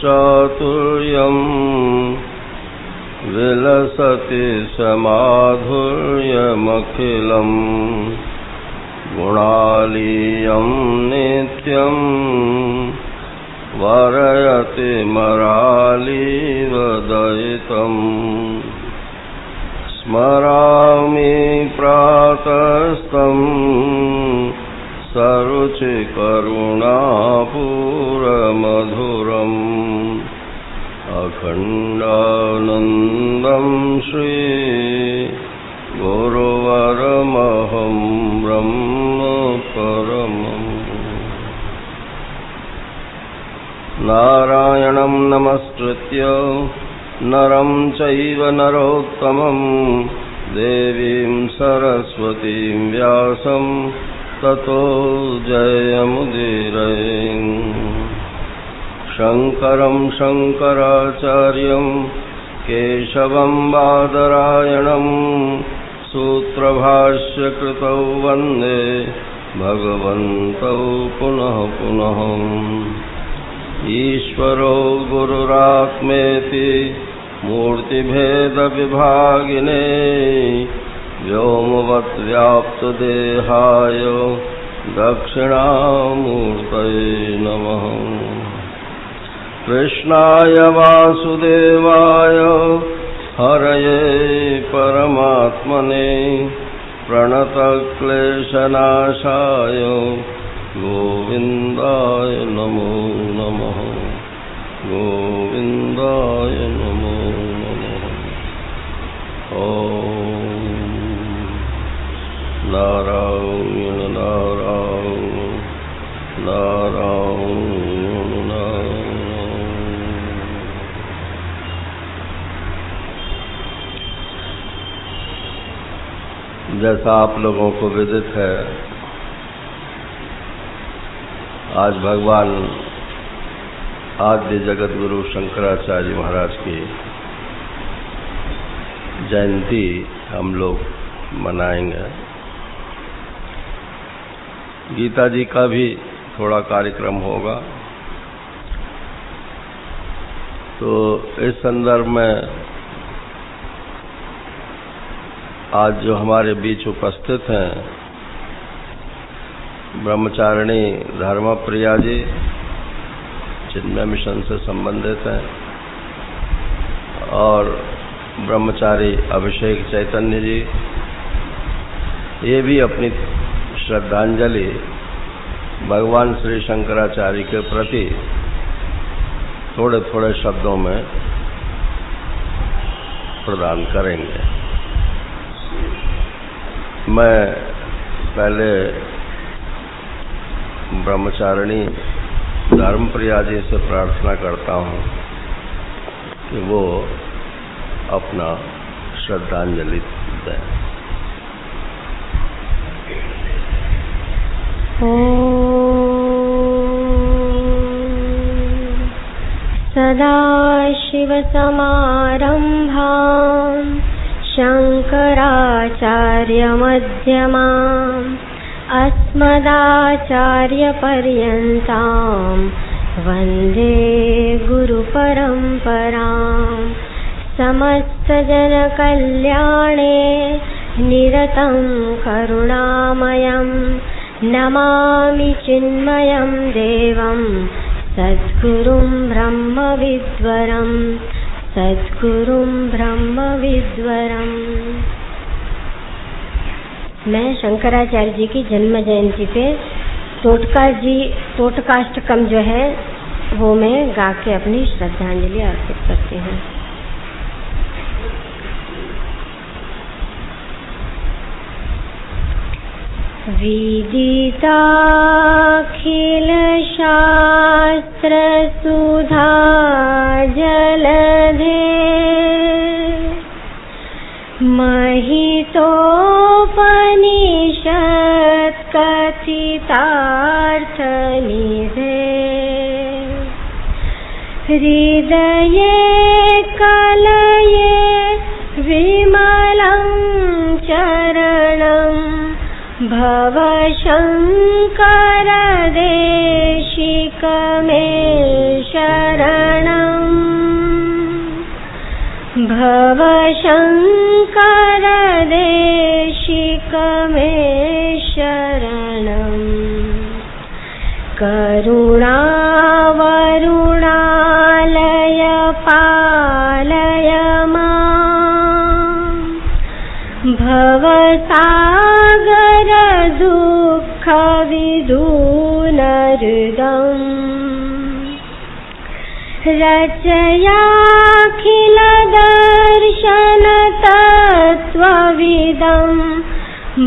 यदन्तश्चातुर्यं विलसति समाधुर्यमखिलं गुणालीयं नित्यं वरयति मरालीवदयितं स्मरामि प्रातस्तं सरुचिकरुणापूरमधुरम् अखण्डानन्दं श्री गुरुवरमहं ब्रह्म परमम् नारायणं नमस्कृत्य नरं चैव नरोत्तमं देवीं सरस्वतीं व्यासं ततो जयमुदीरये शङ्करं शङ्कराचार्यं केशवं बादरायणं सूत्रभाष्यकृतौ वन्दे भगवन्तौ पुनः पुनः ईश्वरो गुरुरात्मेति मूर्तिभेदविभागिने व्योमवद्व्याप्तदेहाय दक्षिणामूर्तये नमः कृष्णाय वासुदेवाय हरये परमात्मने प्रणतक्लेशनाशाय गोविन्दाय नमो नमः गोविन्दाय नमो नमः ॐ नारायण नारायण नारायण नारायण। जैसा आप लोगों को विदित है, आज भगवान आद्य जगत गुरु शंकराचार्य महाराज की जयंती हम लोग मनाएंगे। गीता जी का भी थोड़ा कार्यक्रम होगा। तो इस संदर्भ में आज जो हमारे बीच उपस्थित हैं ब्रह्मचारिणी धर्मप्रिया जी, चिन्मय मिशन से संबंधित हैं, और ब्रह्मचारी अभिषेक चैतन्य जी, ये भी अपनी श्रद्धांजलि भगवान श्री शंकराचार्य के प्रति थोड़े थोड़े शब्दों में प्रदान करेंगे। मैं पहले ब्रह्मचारिणी धर्मप्रिया जी से प्रार्थना करता हूँ कि वो अपना श्रद्धांजलि दें। सदाशिवसमारम्भां शङ्कराचार्यमध्यमाम् अस्मदाचार्यपर्यन्तां वन्दे गुरुपरम्पराम् समस्तजनकल्याणे निरतं करुणामयं नमामि चिन्मयं देवं सद्गुरुं ब्रह्मविद्वरं सद्गुरुं ब्रह्मविद्वरम्। मैं शंकराचार्य जी की जन्म जयंती पे टोटकाष्टकम जो है वो मैं गा के अपनी श्रद्धांजलि अर्पित करती हूँ। विदिताखिलशास्त्रसुधा जलधे महितोपनिषत्कथितार्थनिधे हृदये कलये विमलं चरणं भवशङ्कर देशिक मे शरणं भवशङ्कर देशिक मे शरणं करुणावरुणालय पालय मां भवसागर दुःखविदूनहृदम् रचयाखिलदर्शन तत्त्वविदं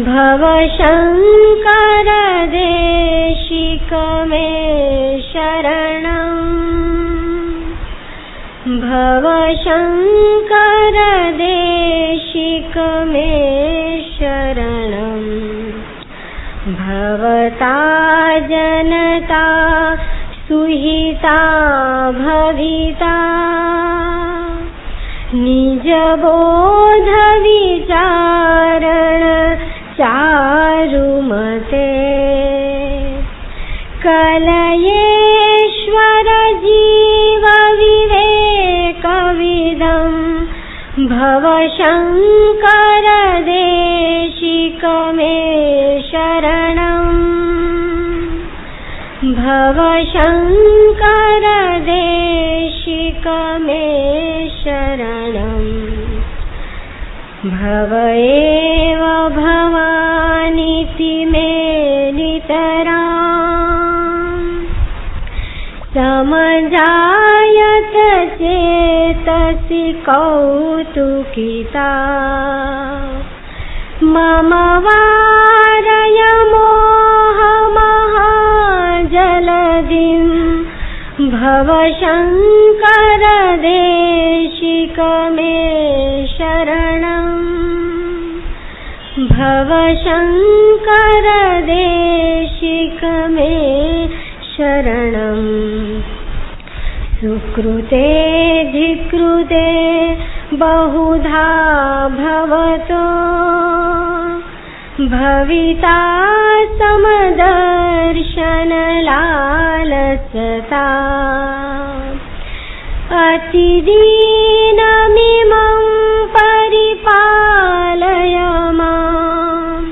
भवशङ्कर देशिक मे शरणं भवशङ्कर देशिक मे शरणं भवता जनता सुहिता भविता निजबोध विचारण चारुमते कलयेश्वर जीव विवेकविदं भवशङ्कर देशिक मे शरणं भवशङ्कर देशिक मे शरणं भव एव भवानीति मे नितरां समजायत चेतसि कौतुकिता मम वारय मोहमहाजलधिं भवशङ्कर देशिक मे शरणं भवशङ्कर देशिक मे शरणं सुकृते धिकृते बहुधा भवतो भविता समदर्शन लालसता अतिदीनमिमं परिपालय मां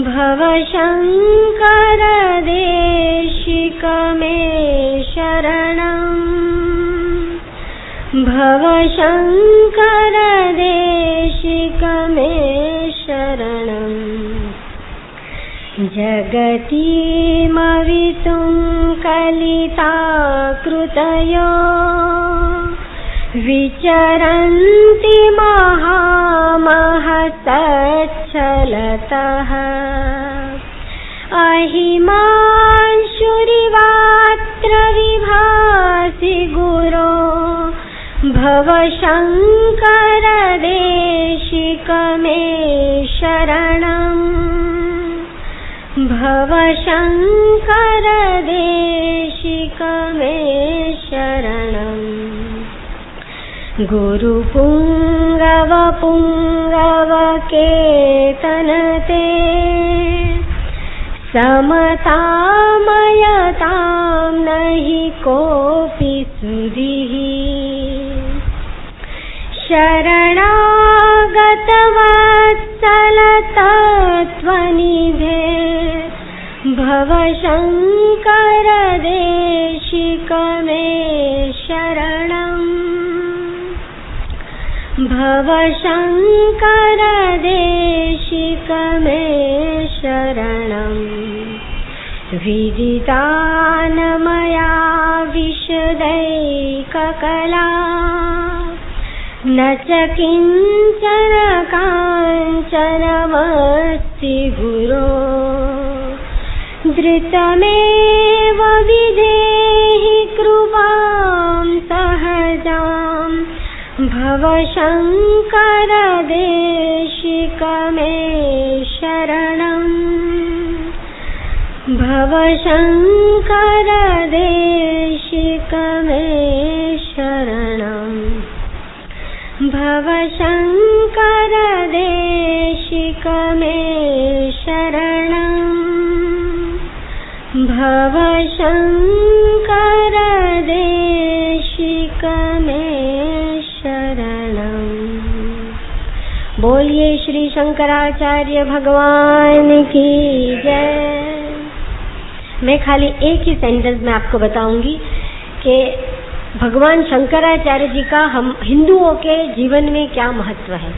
भवशङ्कर देशिक मे शरणं भवशङ्कर देशिक मे शरणं जगतीमवितुं कलिता कृतयो विचरन्ति महामहसच्छलतः अहिमांशुरिवात्र विभासि गुरो भवशङ्कर देशिक मे शरणं भवशङ्कर देशिक मे शरणं गुरुपुङ्गव पुङ्गवकेतनते समतामयतां नहि कोऽपि सुधिः शरणागतवत्सल तत्त्वनिधे भवशङ्कर देशिक मे शरणं भवशङ्कर देशिक मे शरणं विदितान् मया विशदैककला न च किञ्चन काञ्चनमस्ति गुरो धृतमेव विधेहि कृपां सहजां भव शङ्कर देशिक मे शरणम् भव शङ्कर देशिक मे शरणम् भव शङ्कर देशिक मे शरणम् भव शङ्कर देशिक मे शरणम्। बोलिए श्री शंकराचार्य भगवान की जय। मैं खाली एक ही सेंटेंस में आपको बताऊंगी कि भगवान शंकराचार्य जी का हम हिंदुओं के जीवन में क्या महत्व है।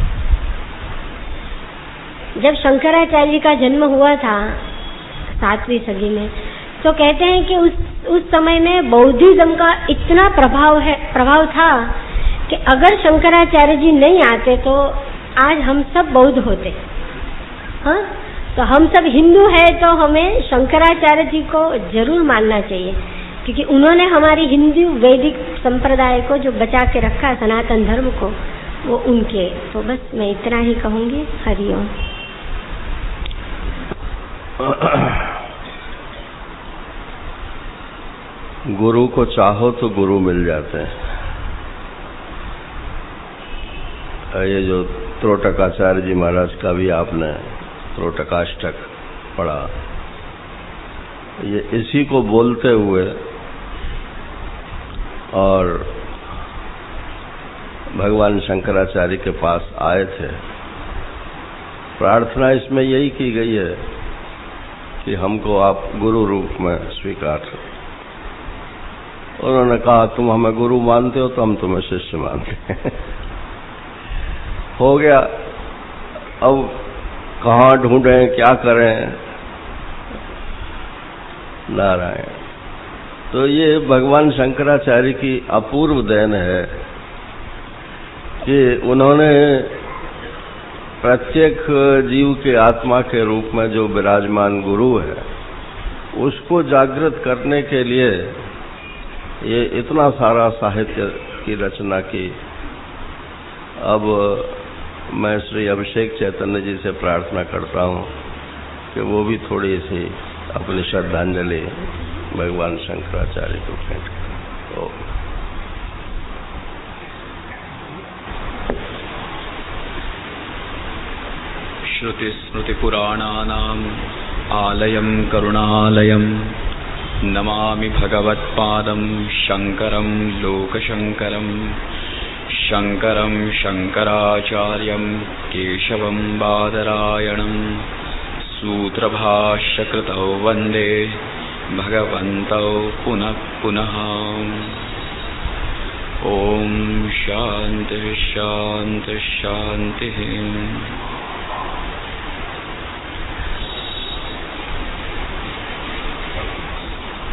जब शंकराचार्य जी का जन्म हुआ था 7वीं सदी में, तो कहते हैं कि उस समय में बौद्धिज्म का इतना प्रभाव था कि अगर शंकराचार्य जी नहीं आते तो आज हम सब बौद्ध होते। हाँ, तो हम सब हिंदू हैं तो हमें शंकराचार्य जी को जरूर मानना चाहिए, क्योंकि उन्होंने हमारी हिंदू वैदिक संप्रदाय को जो बचा के रखा, सनातन धर्म को, वो उनके। तो बस मैं इतना ही कहूंगी। हरिओम। गुरु को चाहो तो गुरु मिल जाते हैं। ये जो त्रोटकाचार्य जी महाराज का भी आपने त्रोटकाष्टक पढ़ा, ये इसी को बोलते हुए और भगवान शंकराचार्य के पास आए थे। प्रार्थना इसमें यही की गई है कि हमको आप गुरु रूप में स्वीकार करो। उन्होंने कहा तुम हमें गुरु मानते हो तो हम तुम्हें शिष्य मानते हैं। हो गया। अब कहाँ ढूंढें, क्या करें? नारायण। तो ये भगवान शंकराचार्य की अपूर्व देन है कि उन्होंने प्रत्येक जीव के आत्मा के रूप में जो विराजमान गुरु है, उसको जागृत करने के लिए ये इतना सारा साहित्य की रचना की। अब मैं श्री अभिषेक चैतन्य जी से प्रार्थना करता हूँ कि वो भी थोड़ी सी अपनी श्रद्धांजलि भगवान शंकराचार्य को भेंट करें। श्रुति स्मृति पुराणानाम् आलयं करुणालयं नमामि भगवत्पादं शंकरं लोकशंकरं शंकरं शंकराचार्यं केशवं बादरायणं सूत्रभाष्यकृतौ वन्दे भगवन्तौ पुनः पुनः। ओम शांति शांति शांति।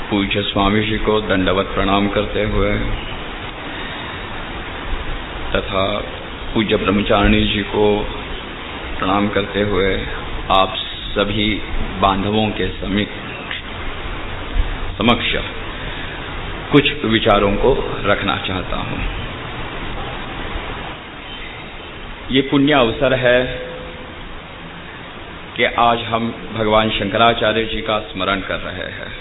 पूज्य स्वामी जी को दंडवत प्रणाम करते हुए तथा पूज्य ब्रह्मचारिणी जी को प्रणाम करते हुए आप सभी बांधवों के समक्ष कुछ विचारों को रखना चाहता हूं। ये पुण्य अवसर है कि आज हम भगवान शंकराचार्य जी का स्मरण कर रहे हैं।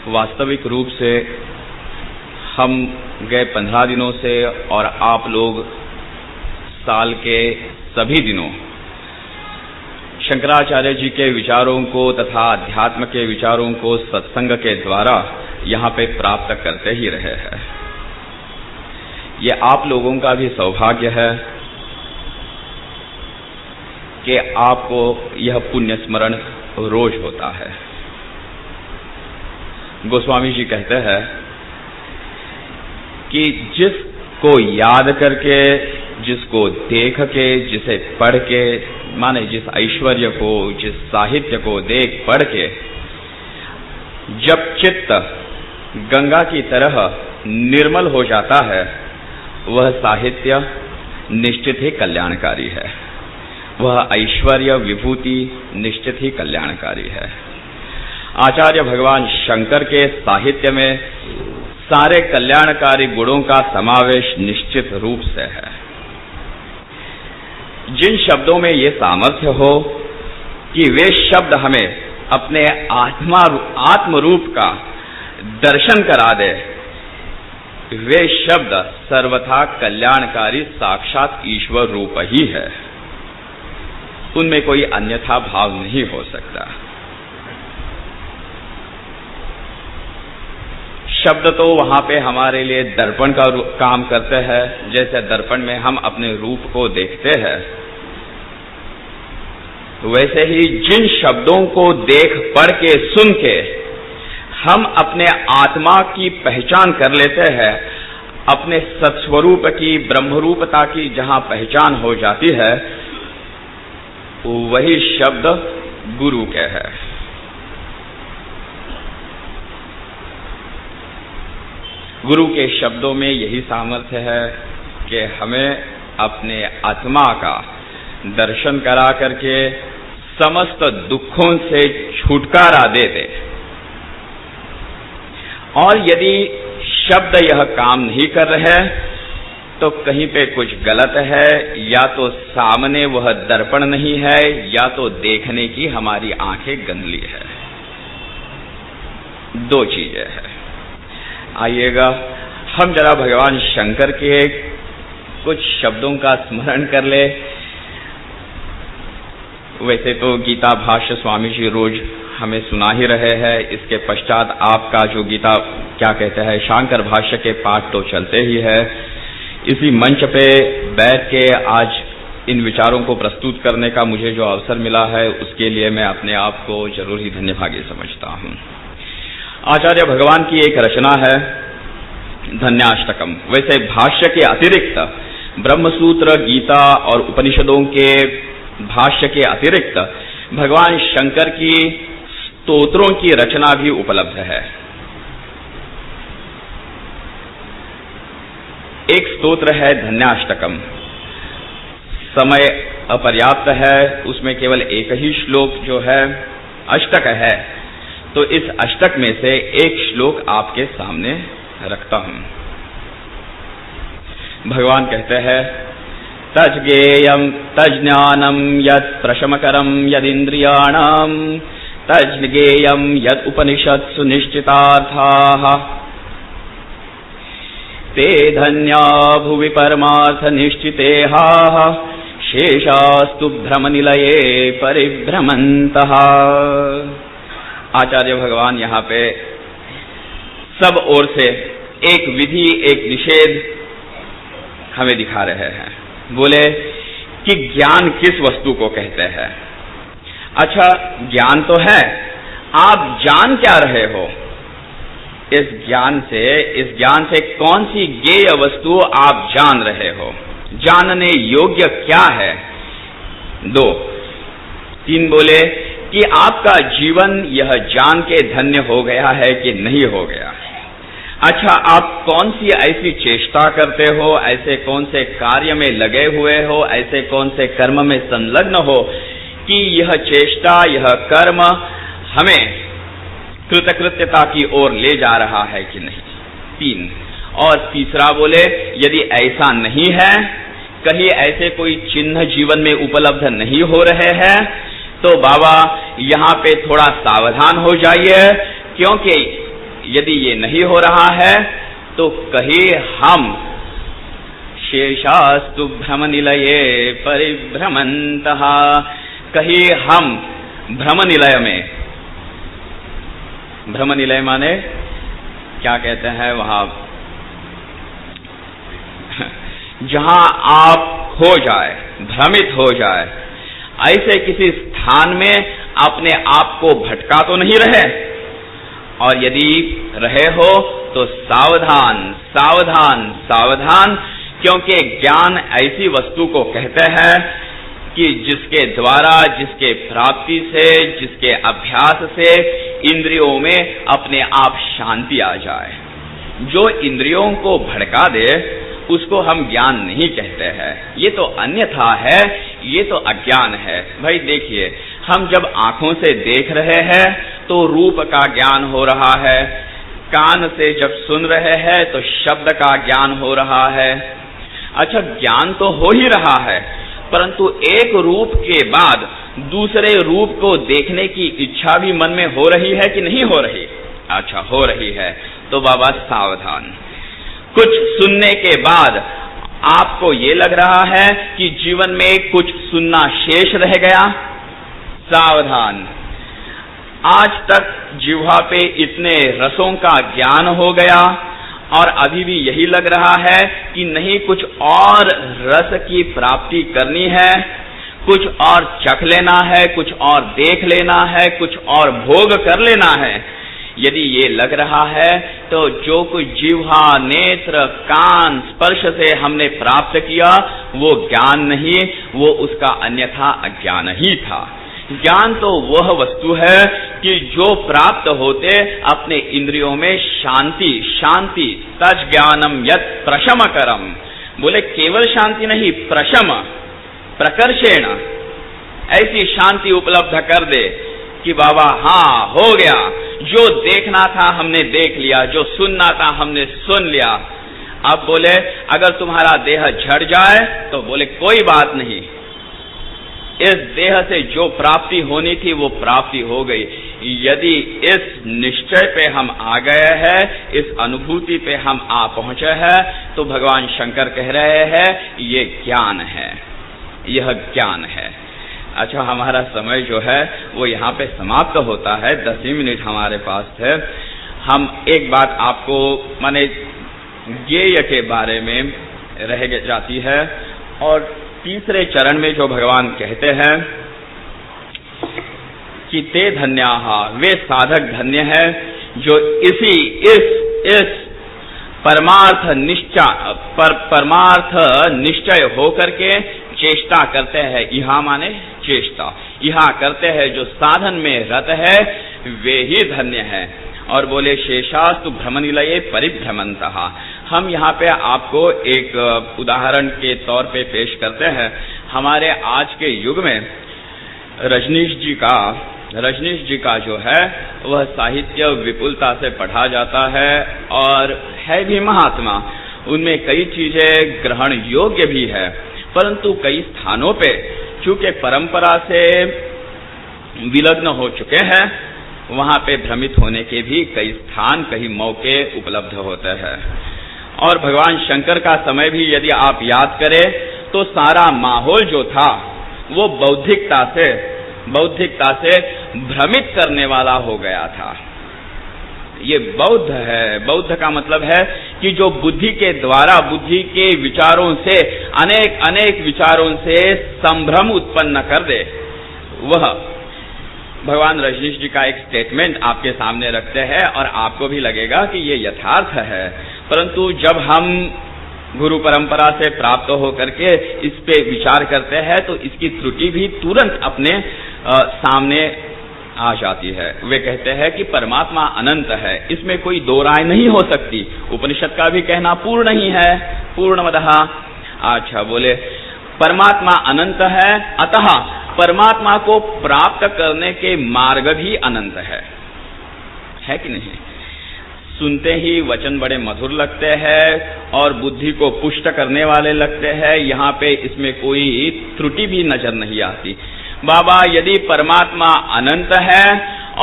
वास्तविक रूप से हम गए 15 दिनों से और आप लोग साल के सभी दिनों शंकराचार्य जी के विचारों को तथा अध्यात्म के विचारों को सत्संग के द्वारा यहाँ पे प्राप्त करते ही रहे हैं। ये आप लोगों का भी सौभाग्य है कि आपको यह पुण्य स्मरण रोज होता है। गोस्वामी जी कहते हैं कि जिसको याद करके, जिसको देख के, जिसे पढ़ के, माने जिस ऐश्वर्य को, जिस साहित्य को देख पढ़ के जब चित्त गंगा की तरह निर्मल हो जाता है, वह साहित्य निश्चित ही कल्याणकारी है, वह ऐश्वर्य विभूति निश्चित ही कल्याणकारी है। आचार्य भगवान शंकर के साहित्य में सारे कल्याणकारी गुणों का समावेश निश्चित रूप से है। जिन शब्दों में ये सामर्थ्य हो कि वे शब्द हमें अपने आत्म रूप का दर्शन करा दे, वे शब्द सर्वथा कल्याणकारी साक्षात ईश्वर रूप ही है, उनमें कोई अन्यथा भाव नहीं हो सकता। शब्द तो वहां पे हमारे लिए दर्पण का काम करते हैं, जैसे दर्पण में हम अपने रूप को देखते हैं, वैसे ही जिन शब्दों को देख पढ़ के सुन के हम अपने आत्मा की पहचान कर लेते हैं, अपने सत्स्वरूप की ब्रह्मरूपता की जहां पहचान हो जाती है, वही शब्द गुरु के है। गुरु के शब्दों में यही सामर्थ्य है कि हमें अपने आत्मा का दर्शन करा करके समस्त दुखों से छुटकारा दे दे। और यदि शब्द यह काम नहीं कर रहे तो कहीं पे कुछ गलत है, या तो सामने वह दर्पण नहीं है, या तो देखने की हमारी आंखें गंदली है। दो चीजें हैं। आइएगा हम जरा भगवान शंकर के कुछ शब्दों का स्मरण कर ले। वैसे तो गीता भाष्य स्वामी जी रोज हमें सुना ही रहे हैं, इसके पश्चात आपका जो गीता क्या कहते हैं शांकर भाष्य के पाठ तो चलते ही है। इसी मंच पे बैठ के आज इन विचारों को प्रस्तुत करने का मुझे जो अवसर मिला है, उसके लिए मैं अपने आप को जरूर ही धन्यभागी समझता हूँ। आचार्य भगवान की एक रचना है धन्याष्टकम। वैसे भाष्य के अतिरिक्त ब्रह्मसूत्र, गीता और उपनिषदों के भाष्य के अतिरिक्त भगवान शंकर की स्तोत्रों की रचना भी उपलब्ध है। एक स्तोत्र है धन्याष्टकम, समय अपर्याप्त है, उसमें केवल एक ही श्लोक जो है अष्टक है, तो इस अष्टक में से एक श्लोक आपके सामने रखता हूं। भगवान कहते हैं तज्ज्ञेयं तज्ज्ञानं यत् प्रशमकरं यदिन्द्रियाणां तज्ज्ञेयं यत् उपनिषत्सु निश्चितार्थाः ते धन्या भुवि परमार्थ निश्चितेहाः शेषास्तु भ्रमनिलये परिभ्रमन्तः। आचार्य भगवान यहाँ पे सब ओर से एक विधि एक निषेध हमें दिखा रहे हैं। बोले कि ज्ञान किस वस्तु को कहते हैं। अच्छा, ज्ञान तो है, आप जान क्या रहे हो? इस ज्ञान से कौन सी ज्ञेय वस्तु आप जान रहे हो? जानने योग्य क्या है? 2, 3 बोले कि आपका जीवन यह जान के धन्य हो गया है कि नहीं हो गया। अच्छा, आप कौन सी ऐसी चेष्टा करते हो, ऐसे कौन से कार्य में लगे हुए हो, ऐसे कौन से कर्म में संलग्न हो कि यह चेष्टा यह कर्म हमें कृतकृत्यता की ओर ले जा रहा है कि नहीं। 3 और तीसरा बोले यदि ऐसा नहीं है, कहीं ऐसे कोई चिन्ह जीवन में उपलब्ध नहीं हो रहे हैं, तो बाबा यहाँ पे थोड़ा सावधान हो जाइए, क्योंकि यदि ये नहीं हो रहा है तो कहीं हम शेषास्तु भ्रमनिलये परिभ्रमन्तः, कहीं हम भ्रमनिलय में, भ्रमनिलय माने क्या कहते हैं वहां जहां आप खो जाए, भ्रमित हो जाए, ऐसे किसी स्थान में अपने आप को भटका तो नहीं रहे, और यदि रहे हो तो सावधान सावधान सावधान, क्योंकि ज्ञान ऐसी वस्तु को कहते हैं कि जिसके द्वारा, जिसके प्राप्ति से, जिसके अभ्यास से इंद्रियों में अपने आप शांति आ जाए। जो इंद्रियों को भड़का दे उसको हम ज्ञान नहीं कहते हैं, ये तो अन्यथा है, ये तो अज्ञान है। भाई देखिए, हम जब आंखों से देख रहे हैं तो रूप का ज्ञान हो रहा है, कान से जब सुन रहे हैं तो शब्द का ज्ञान हो रहा है। अच्छा, ज्ञान तो हो ही रहा है, परंतु एक रूप के बाद दूसरे रूप को देखने की इच्छा भी मन में हो रही है कि नहीं हो रही? अच्छा, हो रही है। तो बाबा सावधान, कुछ सुनने के बाद आपको ये लग रहा है कि जीवन में कुछ सुनना शेष रह गया, सावधान। आज तक जिह्वा पे इतने रसों का ज्ञान हो गया और अभी भी यही लग रहा है कि नहीं, कुछ और रस की प्राप्ति करनी है, कुछ और चख लेना है, कुछ और देख लेना है, कुछ और भोग कर लेना है। यदि ये लग रहा है तो जो कुछ जिह्वा, नेत्र, कान, स्पर्श से हमने प्राप्त किया वो ज्ञान नहीं, वो उसका अन्यथा अज्ञान ही था। ज्ञान तो वह वस्तु है कि जो प्राप्त होते अपने इंद्रियों में शांति, शांति तज ज्ञानम यत् प्रशमकरम। बोले केवल शांति नहीं, प्रशम, प्रकर्षेण ऐसी शांति उपलब्ध कर दे कि बाबा हाँ हो गया, जो देखना था हमने देख लिया, जो सुनना था हमने सुन लिया। अब बोले अगर तुम्हारा देह झड़ जाए तो बोले कोई बात नहीं, इस देह से जो प्राप्ति होनी थी वो प्राप्ति हो गई। यदि इस निश्चय पे हम आ गए हैं, इस अनुभूति पे हम आ पहुंचे हैं, तो भगवान शंकर कह रहे हैं ये ज्ञान है, यह ज्ञान है। अच्छा, हमारा समय जो है वो यहाँ पे समाप्त होता है, 10 ही मिनट हमारे पास है। हम एक बात आपको माने ज्ञेय के बारे में रह जाती है, और तीसरे चरण में जो भगवान कहते हैं कि ते धन्याः, वे साधक धन्य है जो इस परमार्थ निश्चय होकर के चेष्टा करते हैं। यहाँ माने चेष्टा, यहाँ करते हैं जो साधन में रत है वे ही धन्य है। और बोले शेषास्तु भ्रमनिलये परिभ्रमन्तः। हम यहाँ पे आपको एक उदाहरण के तौर पे पेश करते हैं। हमारे आज के युग में रजनीश जी का जो है वह साहित्य विपुलता से पढ़ा जाता है और है भी महात्मा। उनमें कई चीजें ग्रहण योग्य भी है, परंतु कई स्थानों पे चूंकि परंपरा से विलग्न हो चुके हैं, वहां पे भ्रमित होने के भी कई स्थान, कई मौके उपलब्ध होते हैं। और भगवान शंकर का समय भी यदि आप याद करें तो सारा माहौल जो था वो बौद्धिकता से भ्रमित करने वाला हो गया था। ये बौद्ध है। बौद्ध का मतलब है कि जो बुद्धि के द्वारा, बुद्धि के विचारों से, अनेक विचारों से संभ्रम उत्पन्न कर दे, वह भगवान रजनीश जी का एक स्टेटमेंट आपके सामने रखते हैं और आपको भी लगेगा कि ये यथार्थ है। परंतु जब हम गुरु परंपरा से प्राप्त होकर के इस पे विचार करते हैं तो इसकी त्रुटि भी तुरंत अपने सामने आ जाती है। वे कहते हैं कि परमात्मा अनंत है, इसमें कोई दो राय नहीं हो सकती। उपनिषद का भी कहना पूर्ण ही है, पूर्णमदः। अच्छा, बोले परमात्मा अनंत है, अतः परमात्मा को प्राप्त करने के मार्ग भी अनंत है कि नहीं? सुनते ही वचन बड़े मधुर लगते हैं और बुद्धि को पुष्ट करने वाले लगते हैं। यहाँ पे इसमें कोई त्रुटि भी नजर नहीं आती। बाबा, यदि परमात्मा अनंत है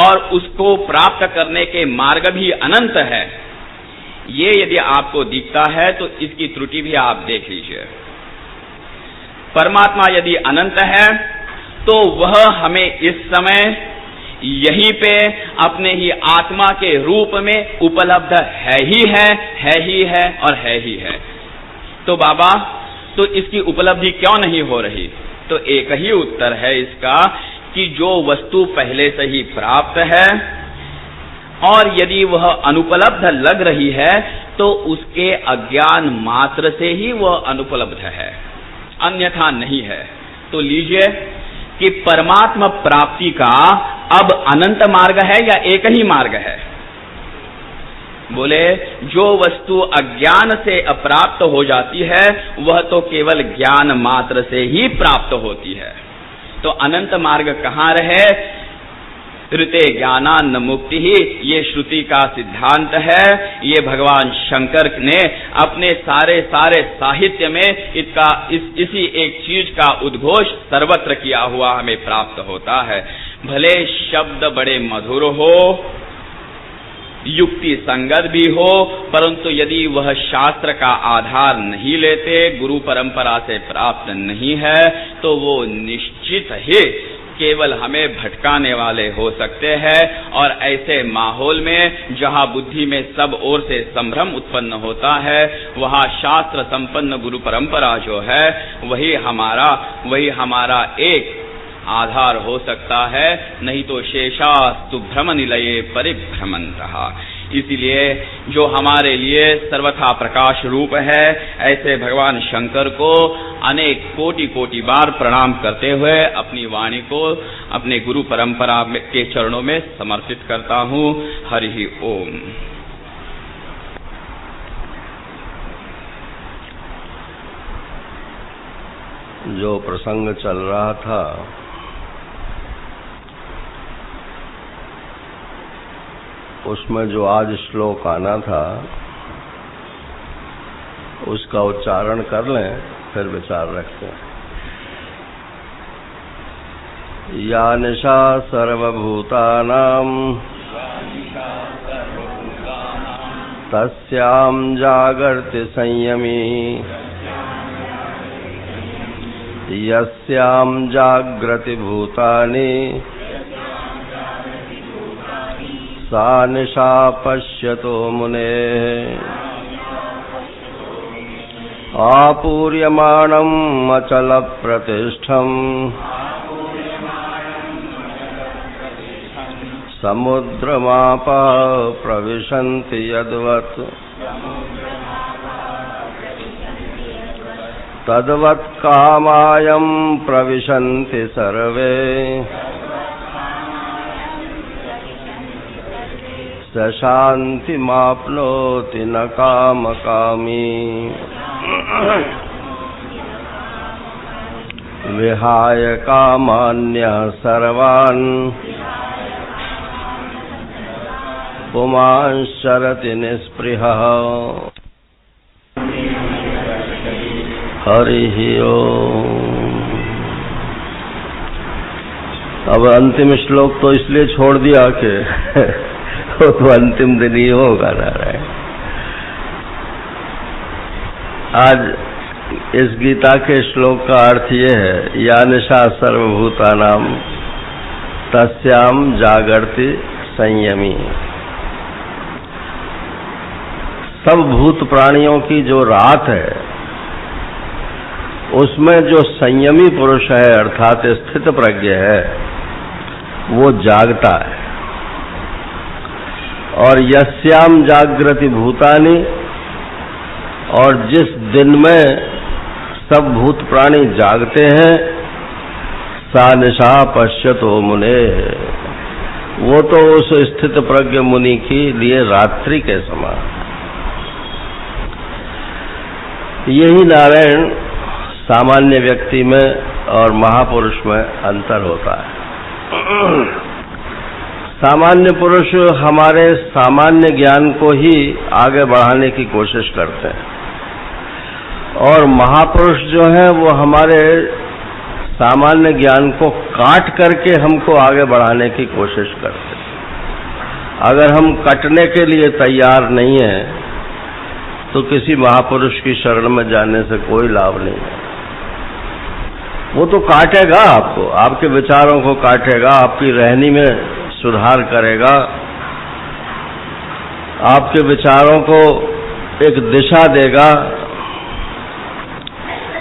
और उसको प्राप्त करने के मार्ग भी अनंत है, ये यदि आपको दिखता है तो इसकी त्रुटि भी आप देख लीजिए। परमात्मा यदि अनंत है तो वह हमें इस समय यहीं पे अपने ही आत्मा के रूप में उपलब्ध है ही है। तो बाबा, तो इसकी उपलब्धि क्यों नहीं हो रही? तो एक ही उत्तर है इसका कि जो वस्तु पहले से ही प्राप्त है और यदि वह अनुपलब्ध लग रही है तो उसके अज्ञान मात्र से ही वह अनुपलब्ध है, अन्यथा नहीं है। तो लीजिए कि परमात्मा प्राप्ति का अब अनंत मार्ग है या एक ही मार्ग है? बोले जो वस्तु अज्ञान से अप्राप्त हो जाती है वह तो केवल ज्ञान मात्र से ही प्राप्त होती है। तो अनंत मार्ग कहाँ रहे? ऋते ज्ञानान्न मुक्ति ही, ये श्रुति का सिद्धांत है। ये भगवान शंकर ने अपने सारे साहित्य में इसी एक चीज का उद्घोष सर्वत्र किया हुआ हमें प्राप्त होता है। भले शब्द बड़े मधुर हो, युक्ति संगत भी हो, परंतु यदि वह शास्त्र का आधार नहीं लेते, गुरु परंपरा से प्राप्त नहीं है, तो वो निश्चित ही केवल हमें भटकाने वाले हो सकते हैं। और ऐसे माहौल में जहां बुद्धि में सब ओर से संभ्रम उत्पन्न होता है, वहां शास्त्र संपन्न गुरु परंपरा जो है वही हमारा एक आधार हो सकता है, नहीं तो शेषास्तु भ्रम निलये परिभ्रमन्तः। इसलिए जो हमारे लिए सर्वथा प्रकाश रूप है, ऐसे भगवान शंकर को अनेक कोटि बार प्रणाम करते हुए अपनी वाणी को अपने गुरु परंपरा के चरणों में समर्पित करता हूँ। हरि ओम। जो प्रसंग चल रहा था उसमें जो आज श्लोक आना था उसका उच्चारण कर लें, फिर विचार रखते हैं। या निशा सर्वभूतानां तस्यां जागर्ति संयमी यस्यां जाग्रति भूतानि सा निशा पश्यतो मुनेः। आपूर्यमाणम् अचलप्रतिष्ठम् समुद्रमापः प्रविशन्ति यद्वत् तद्वत् कामायं प्रविशन्ति सर्वे स शान्तिमाप्नोति न कामकामी। विहाय कामान्यः सर्वान् पुमांश्चरति निःस्पृहः। हरिः ओम्। अब अंतिम श्लोक तो इसलिए छोड़ दिया कि वो तो अंतिम दिन ही होगा नारायण। आज इस गीता के श्लोक का अर्थ ये है, या निशा सर्वभूतानां तस्यां जागर्ति संयमी। सब भूत प्राणियों की जो रात है उसमें जो संयमी पुरुष है अर्थात स्थित प्रज्ञ है वो जागता है। और यस्याम जागृति भूतानि, और जिस दिन में सब भूत प्राणी जागते हैं, सा निशा पश्यतो मुने, वो तो उस स्थित प्रज्ञ मुनि के लिए रात्रि के समान। यही नारायण सामान्य व्यक्ति में और महापुरुष में अंतर होता है। सामान्य पुरुष हमारे सामान्य ज्ञान को ही आगे बढ़ाने की कोशिश करते हैं, और महापुरुष जो है वो हमारे सामान्य ज्ञान को काट करके हमको आगे बढ़ाने की कोशिश करते हैं। अगर हम कटने के लिए तैयार नहीं हैं तो किसी महापुरुष की शरण में जाने से कोई लाभ नहीं है। वो तो काटेगा आपको, आपके विचारों को काटेगा, आपकी रहनी में सुधार करेगा, आपके विचारों को एक दिशा देगा।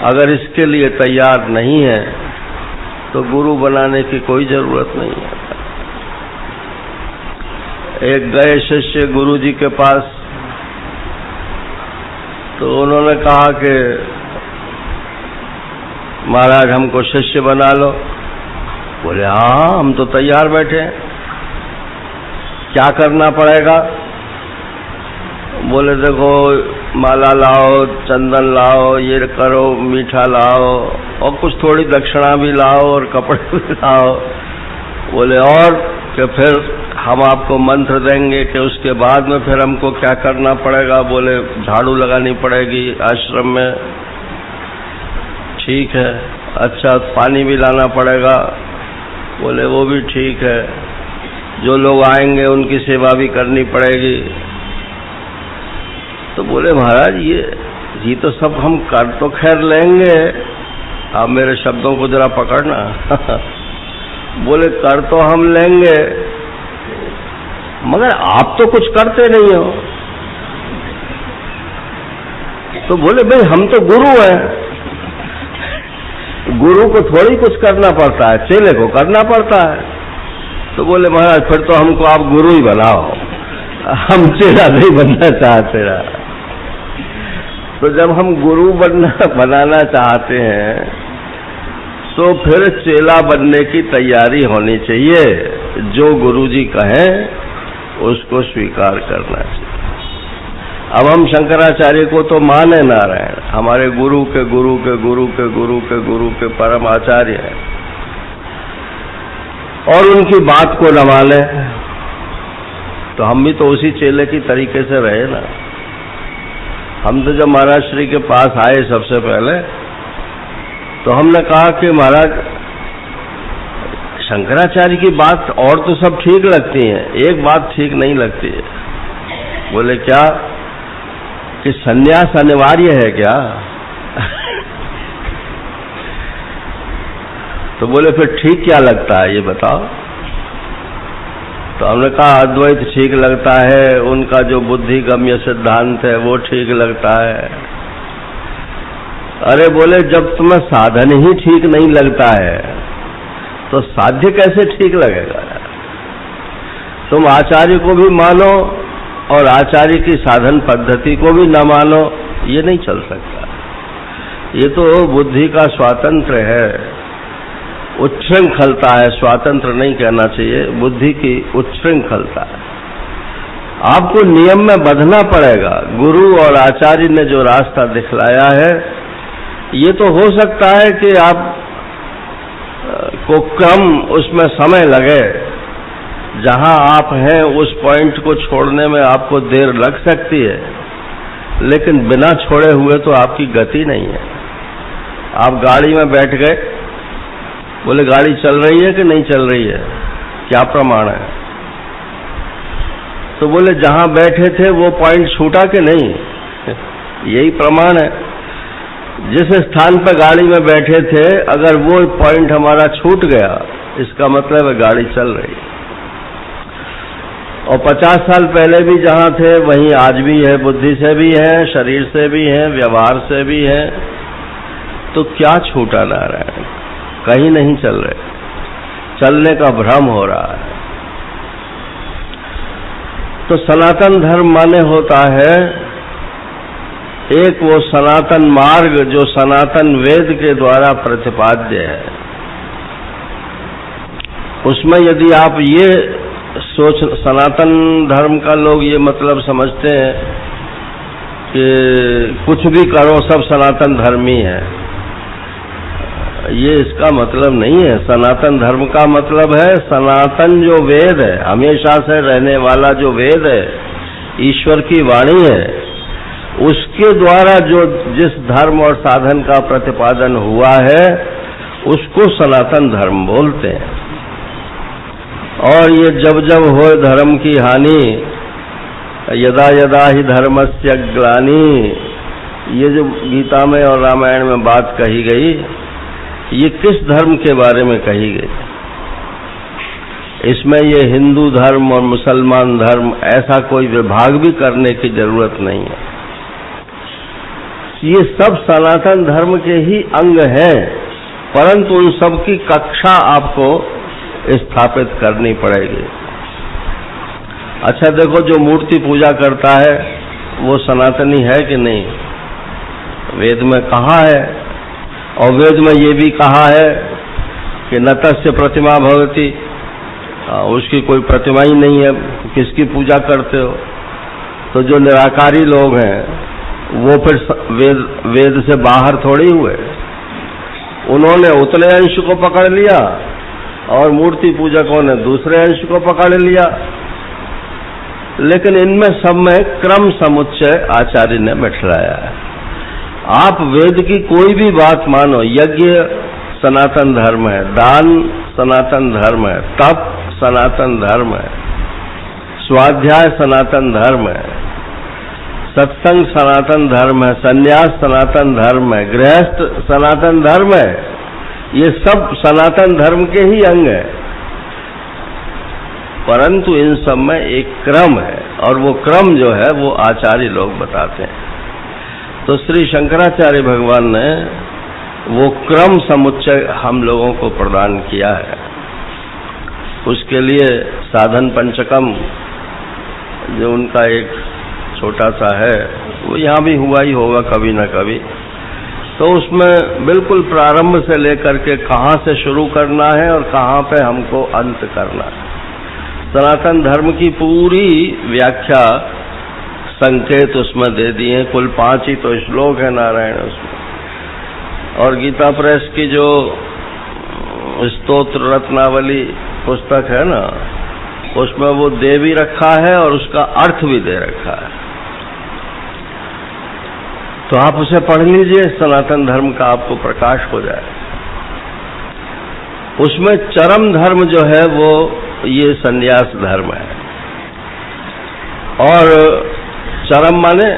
अगर इसके लिए तैयार नहीं है तो गुरु बनाने की कोई जरूरत नहीं है। एक गए शिष्य गुरु जी के पास, तो उन्होंने कहा कि महाराज हमको शिष्य बना लो। बोले हाँ, हम तो तैयार बैठे हैं, क्या करना पड़ेगा? बोले देखो माला लाओ, चंदन लाओ, ये करो, मीठा लाओ और कुछ थोड़ी दक्षिणा भी लाओ और कपड़े भी लाओ। बोले और कि फिर हम आपको मंत्र देंगे कि उसके बाद में फिर हमको क्या करना पड़ेगा। बोले झाड़ू लगानी पड़ेगी आश्रम में। ठीक है, अच्छा पानी भी लाना पड़ेगा। बोले वो भी ठीक है, जो लोग आएंगे उनकी सेवा भी करनी पड़ेगी। तो बोले महाराज ये तो सब हम कर तो खैर लेंगे, आप मेरे शब्दों को जरा पकड़ना। बोले कर तो हम लेंगे मगर आप तो कुछ करते नहीं हो। तो बोले भाई हम तो गुरु हैं, गुरु को थोड़ी कुछ करना पड़ता है, चेले को करना पड़ता है। तो बोले महाराज फिर तो हमको आप गुरु ही बनाओ, हम चेला नहीं बनना चाहते। तो जब हम गुरु बनाना चाहते हैं तो फिर चेला बनने की तैयारी होनी चाहिए। जो गुरुजी कहें उसको स्वीकार करना चाहिए। अब हम शंकराचार्य को तो माने नारायण, हमारे गुरु के गुरु के गुरु के गुरु के गुरु के परम आचार्य हैं, और उनकी बात को न माने तो हम भी तो उसी चेले की तरीके से रहे ना। हम तो जब महाराज श्री के पास आए सबसे पहले तो हमने कहा कि महाराज शंकराचार्य की बात और तो सब ठीक लगती है, एक बात ठीक नहीं लगती है। बोले क्या? कि संन्यास अनिवार्य है क्या? तो बोले फिर ठीक क्या लगता है ये बताओ। तो हमने कहा अद्वैत ठीक लगता है, उनका जो बुद्धि गम्य सिद्धांत है वो ठीक लगता है। अरे बोले जब तुम्हें साधन ही ठीक नहीं लगता है तो साध्य कैसे ठीक लगेगा? तुम आचार्य को भी मानो और आचार्य की साधन पद्धति को भी न मानो, ये नहीं चल सकता। ये तो बुद्धि का स्वातंत्र है, उच्छृंखलता है, स्वातंत्र नहीं कहना चाहिए, बुद्धि की उच्छृंखलता है। आपको नियम में बंधना पड़ेगा। गुरु और आचार्य ने जो रास्ता दिखलाया है, ये तो हो सकता है कि आप को कम उसमें समय लगे, जहां आप हैं उस पॉइंट को छोड़ने में आपको देर लग सकती है, लेकिन बिना छोड़े हुए तो आपकी गति नहीं है। आप गाड़ी में बैठ गए, बोले गाड़ी चल रही है कि नहीं चल रही है, क्या प्रमाण है? तो बोले जहां बैठे थे वो पॉइंट छूटा कि नहीं, यही प्रमाण है। जिस स्थान पर गाड़ी में बैठे थे अगर वो पॉइंट हमारा छूट गया, इसका मतलब है गाड़ी चल रही है। और 50 साल पहले भी जहां थे वहीं आज भी है, बुद्धि से भी है, शरीर से भी है, व्यवहार से भी है। तो क्या छूटा नारायण? कहीं नहीं चल रहे, चलने का भ्रम हो रहा है। तो सनातन धर्म माने होता है एक वो सनातन मार्ग जो सनातन वेद के द्वारा प्रतिपाद्य है। उसमें यदि आप ये सोच, सनातन धर्म का लोग ये मतलब समझते हैं कि कुछ भी करो सब सनातन धर्मी है, ये इसका मतलब नहीं है। सनातन धर्म का मतलब है सनातन जो वेद है, हमेशा से रहने वाला जो वेद है, ईश्वर की वाणी है, उसके द्वारा जो जिस धर्म और साधन का प्रतिपादन हुआ है उसको सनातन धर्म बोलते हैं। और ये जब जब हो धर्म की हानि, यदा यदा ही धर्मस्य ग्लानि, ये जो गीता में और रामायण में बात कही गई, ये किस धर्म के बारे में कही गई? इसमें ये हिंदू धर्म और मुसलमान धर्म ऐसा कोई विभाग भी करने की जरूरत नहीं है। ये सब सनातन धर्म के ही अंग हैं, परंतु उन सब की कक्षा आपको स्थापित करनी पड़ेगी। अच्छा देखो, जो मूर्ति पूजा करता है वो सनातनी है कि नहीं? वेद में कहा है, और वेद में ये भी कहा है कि न तस्य प्रतिमा भवति, उसकी कोई प्रतिमा ही नहीं है, किसकी पूजा करते हो? तो जो निराकारी लोग हैं वो फिर वेद से बाहर थोड़ी हुए। उन्होंने उतने अंश को पकड़ लिया और मूर्ति पूजकों ने दूसरे अंश को पकड़ लिया। लेकिन इनमें सब में क्रम समुच्चय आचार्य ने बैठाया है। आप वेद की कोई भी बात मानो, यज्ञ सनातन धर्म है, दान सनातन धर्म है, तप सनातन धर्म है, स्वाध्याय सनातन धर्म है, सत्संग सनातन धर्म है, संन्यास सनातन धर्म है, गृहस्थ सनातन धर्म है। ये सब सनातन धर्म के ही अंग है, परंतु इन सब में एक क्रम है और वो क्रम जो है वो आचार्य लोग बताते हैं। तो श्री शंकराचार्य भगवान ने वो क्रम समुच्चय हम लोगों को प्रदान किया है। उसके लिए साधन पंचकम जो उनका एक छोटा सा है वो यहाँ भी हुआ ही होगा कभी न कभी। तो उसमें बिल्कुल प्रारंभ से लेकर के कहाँ से शुरू करना है और कहाँ पे हमको अंत करना है, सनातन धर्म की पूरी व्याख्या संकेत उसमें दे दिए। कुल 5 ही तो श्लोक है नारायण उसमें। और गीता प्रेस की जो स्तोत्र रत्नावली पुस्तक है ना, उसमें वो दे भी रखा है और उसका अर्थ भी दे रखा है। तो आप उसे पढ़ लीजिए, सनातन धर्म का आपको प्रकाश हो जाए। उसमें चरम धर्म जो है वो ये संन्यास धर्म है, और चरम माने